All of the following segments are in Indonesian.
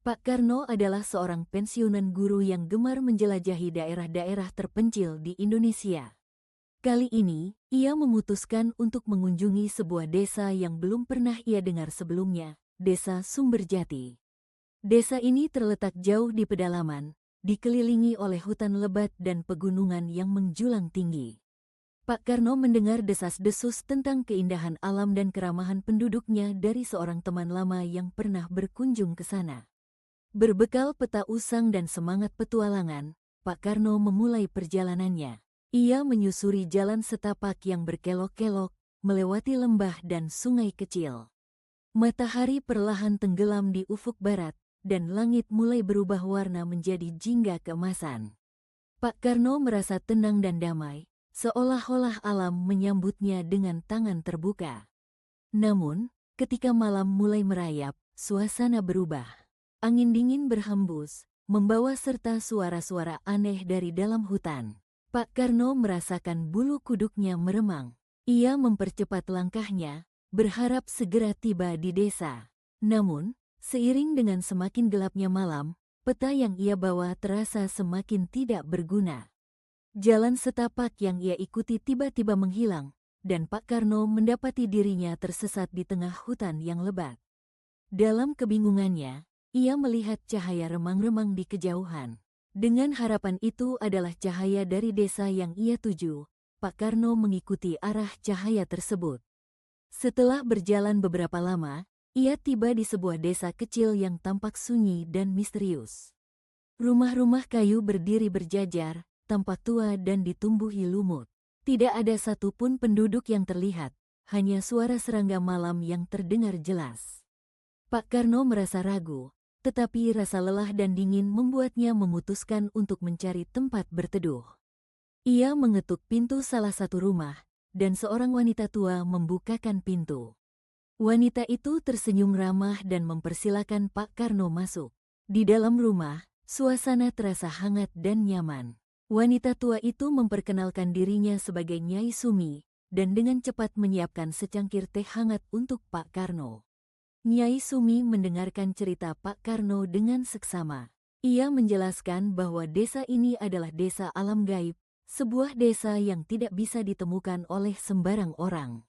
Pak Karno adalah seorang pensiunan guru yang gemar menjelajahi daerah-daerah terpencil di Indonesia. Kali ini, ia memutuskan untuk mengunjungi sebuah desa yang belum pernah ia dengar sebelumnya, Desa Sumberjati. Desa ini terletak jauh di pedalaman, dikelilingi oleh hutan lebat dan pegunungan yang menjulang tinggi. Pak Karno mendengar desas-desus tentang keindahan alam dan keramahan penduduknya dari seorang teman lama yang pernah berkunjung ke sana. Berbekal peta usang dan semangat petualangan, Pak Karno memulai perjalanannya. Ia menyusuri jalan setapak yang berkelok-kelok, melewati lembah dan sungai kecil. Matahari perlahan tenggelam di ufuk barat, dan langit mulai berubah warna menjadi jingga keemasan. Pak Karno merasa tenang dan damai, seolah-olah alam menyambutnya dengan tangan terbuka. Namun, ketika malam mulai merayap, suasana berubah. Angin dingin berhembus, membawa serta suara-suara aneh dari dalam hutan. Pak Karno merasakan bulu kuduknya meremang. Ia mempercepat langkahnya, berharap segera tiba di desa. Namun, seiring dengan semakin gelapnya malam, peta yang ia bawa terasa semakin tidak berguna. Jalan setapak yang ia ikuti tiba-tiba menghilang, dan Pak Karno mendapati dirinya tersesat di tengah hutan yang lebat. Dalam kebingungannya, ia melihat cahaya remang-remang di kejauhan. Dengan harapan itu adalah cahaya dari desa yang ia tuju, Pak Karno mengikuti arah cahaya tersebut. Setelah berjalan beberapa lama, ia tiba di sebuah desa kecil yang tampak sunyi dan misterius. Rumah-rumah kayu berdiri berjajar, tampak tua dan ditumbuhi lumut. Tidak ada satupun penduduk yang terlihat, hanya suara serangga malam yang terdengar jelas. Pak Karno merasa ragu, tetapi rasa lelah dan dingin membuatnya memutuskan untuk mencari tempat berteduh. Ia mengetuk pintu salah satu rumah, dan seorang wanita tua membukakan pintu. Wanita itu tersenyum ramah dan mempersilakan Pak Karno masuk. Di dalam rumah, suasana terasa hangat dan nyaman. Wanita tua itu memperkenalkan dirinya sebagai Nyai Sumi, dan dengan cepat menyiapkan secangkir teh hangat untuk Pak Karno. Nyai Sumi mendengarkan cerita Pak Karno dengan seksama. Ia menjelaskan bahwa desa ini adalah desa alam gaib, sebuah desa yang tidak bisa ditemukan oleh sembarang orang.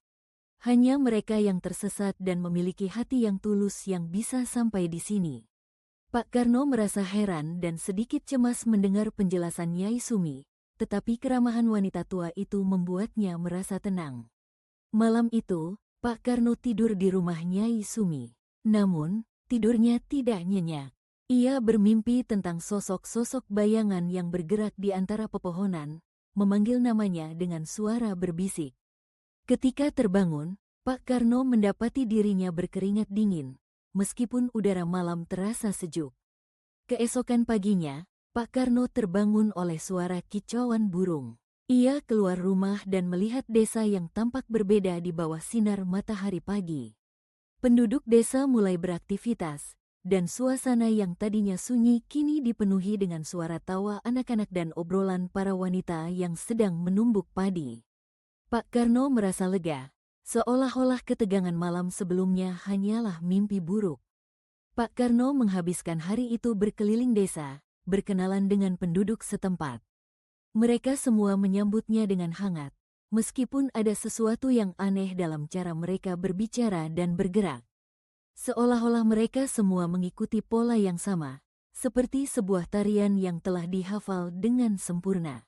Hanya mereka yang tersesat dan memiliki hati yang tulus yang bisa sampai di sini. Pak Karno merasa heran dan sedikit cemas mendengar penjelasan Nyai Sumi, tetapi keramahan wanita tua itu membuatnya merasa tenang. Malam itu, Pak Karno tidur di rumah Nyai Sumi. Namun, tidurnya tidak nyenyak. Ia bermimpi tentang sosok-sosok bayangan yang bergerak di antara pepohonan, memanggil namanya dengan suara berbisik. Ketika terbangun, Pak Karno mendapati dirinya berkeringat dingin, meskipun udara malam terasa sejuk. Keesokan paginya, Pak Karno terbangun oleh suara kicauan burung. Ia keluar rumah dan melihat desa yang tampak berbeda di bawah sinar matahari pagi. Penduduk desa mulai beraktivitas, dan suasana yang tadinya sunyi kini dipenuhi dengan suara tawa anak-anak dan obrolan para wanita yang sedang menumbuk padi. Pak Karno merasa lega, seolah-olah ketegangan malam sebelumnya hanyalah mimpi buruk. Pak Karno menghabiskan hari itu berkeliling desa, berkenalan dengan penduduk setempat. Mereka semua menyambutnya dengan hangat, meskipun ada sesuatu yang aneh dalam cara mereka berbicara dan bergerak. Seolah-olah mereka semua mengikuti pola yang sama, seperti sebuah tarian yang telah dihafal dengan sempurna.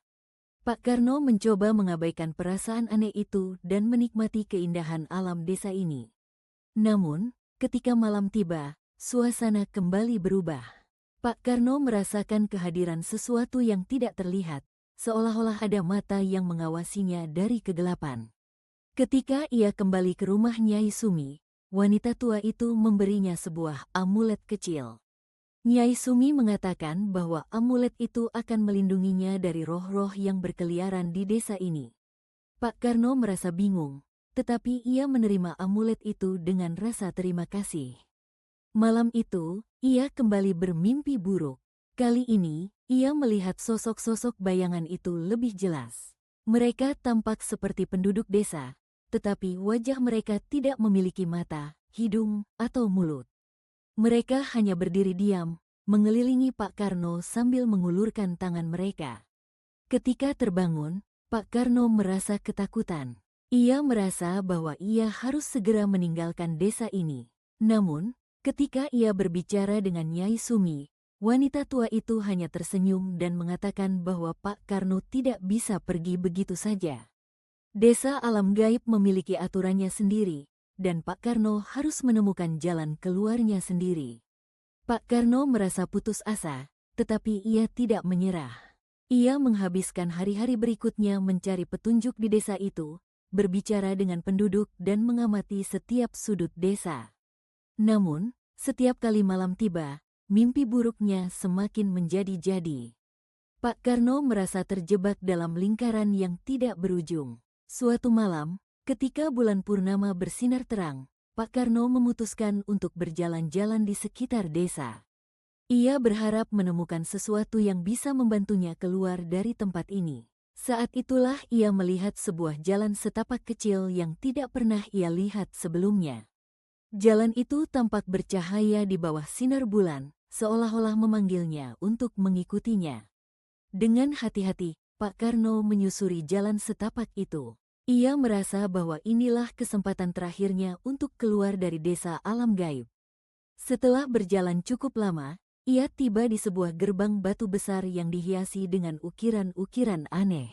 Pak Karno mencoba mengabaikan perasaan aneh itu dan menikmati keindahan alam desa ini. Namun, ketika malam tiba, suasana kembali berubah. Pak Karno merasakan kehadiran sesuatu yang tidak terlihat, seolah-olah ada mata yang mengawasinya dari kegelapan. Ketika ia kembali ke rumah Nyai Sumi, wanita tua itu memberinya sebuah amulet kecil. Nyai Sumi mengatakan bahwa amulet itu akan melindunginya dari roh-roh yang berkeliaran di desa ini. Pak Karno merasa bingung, tetapi ia menerima amulet itu dengan rasa terima kasih. Malam itu, ia kembali bermimpi buruk. Kali ini, ia melihat sosok-sosok bayangan itu lebih jelas. Mereka tampak seperti penduduk desa, tetapi wajah mereka tidak memiliki mata, hidung, atau mulut. Mereka hanya berdiri diam, mengelilingi Pak Karno sambil mengulurkan tangan mereka. Ketika terbangun, Pak Karno merasa ketakutan. Ia merasa bahwa ia harus segera meninggalkan desa ini. Namun, ketika ia berbicara dengan Nyai Sumi, wanita tua itu hanya tersenyum dan mengatakan bahwa Pak Karno tidak bisa pergi begitu saja. Desa alam gaib memiliki aturannya sendiri, dan Pak Karno harus menemukan jalan keluarnya sendiri. Pak Karno merasa putus asa, tetapi ia tidak menyerah. Ia menghabiskan hari-hari berikutnya mencari petunjuk di desa itu, berbicara dengan penduduk dan mengamati setiap sudut desa. Namun, setiap kali malam tiba, mimpi buruknya semakin menjadi-jadi. Pak Karno merasa terjebak dalam lingkaran yang tidak berujung. Suatu malam, ketika bulan purnama bersinar terang, Pak Karno memutuskan untuk berjalan-jalan di sekitar desa. Ia berharap menemukan sesuatu yang bisa membantunya keluar dari tempat ini. Saat itulah ia melihat sebuah jalan setapak kecil yang tidak pernah ia lihat sebelumnya. Jalan itu tampak bercahaya di bawah sinar bulan, seolah-olah memanggilnya untuk mengikutinya. Dengan hati-hati, Pak Karno menyusuri jalan setapak itu. Ia merasa bahwa inilah kesempatan terakhirnya untuk keluar dari desa alam gaib. Setelah berjalan cukup lama, ia tiba di sebuah gerbang batu besar yang dihiasi dengan ukiran-ukiran aneh.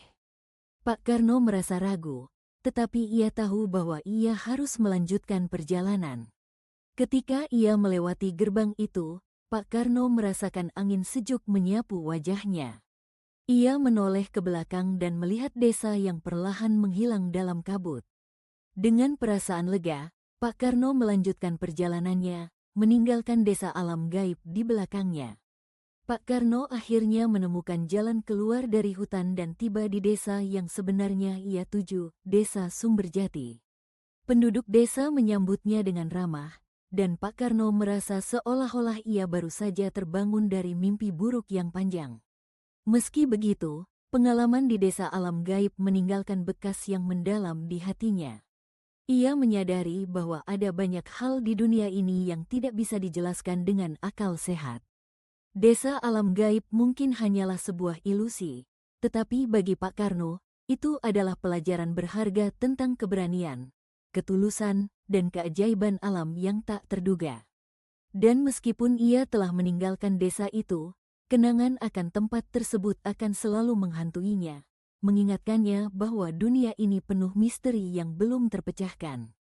Pak Karno merasa ragu, tetapi ia tahu bahwa ia harus melanjutkan perjalanan. Ketika ia melewati gerbang itu, Pak Karno merasakan angin sejuk menyapu wajahnya. Ia menoleh ke belakang dan melihat desa yang perlahan menghilang dalam kabut. Dengan perasaan lega, Pak Karno melanjutkan perjalanannya, meninggalkan desa alam gaib di belakangnya. Pak Karno akhirnya menemukan jalan keluar dari hutan dan tiba di desa yang sebenarnya ia tuju, Desa Sumberjati. Penduduk desa menyambutnya dengan ramah, dan Pak Karno merasa seolah-olah ia baru saja terbangun dari mimpi buruk yang panjang. Meski begitu, pengalaman di desa alam gaib meninggalkan bekas yang mendalam di hatinya. Ia menyadari bahwa ada banyak hal di dunia ini yang tidak bisa dijelaskan dengan akal sehat. Desa alam gaib mungkin hanyalah sebuah ilusi, tetapi bagi Pak Karno, itu adalah pelajaran berharga tentang keberanian, ketulusan, dan keajaiban alam yang tak terduga. Dan meskipun ia telah meninggalkan desa itu, kenangan akan tempat tersebut akan selalu menghantuinya, mengingatkannya bahwa dunia ini penuh misteri yang belum terpecahkan.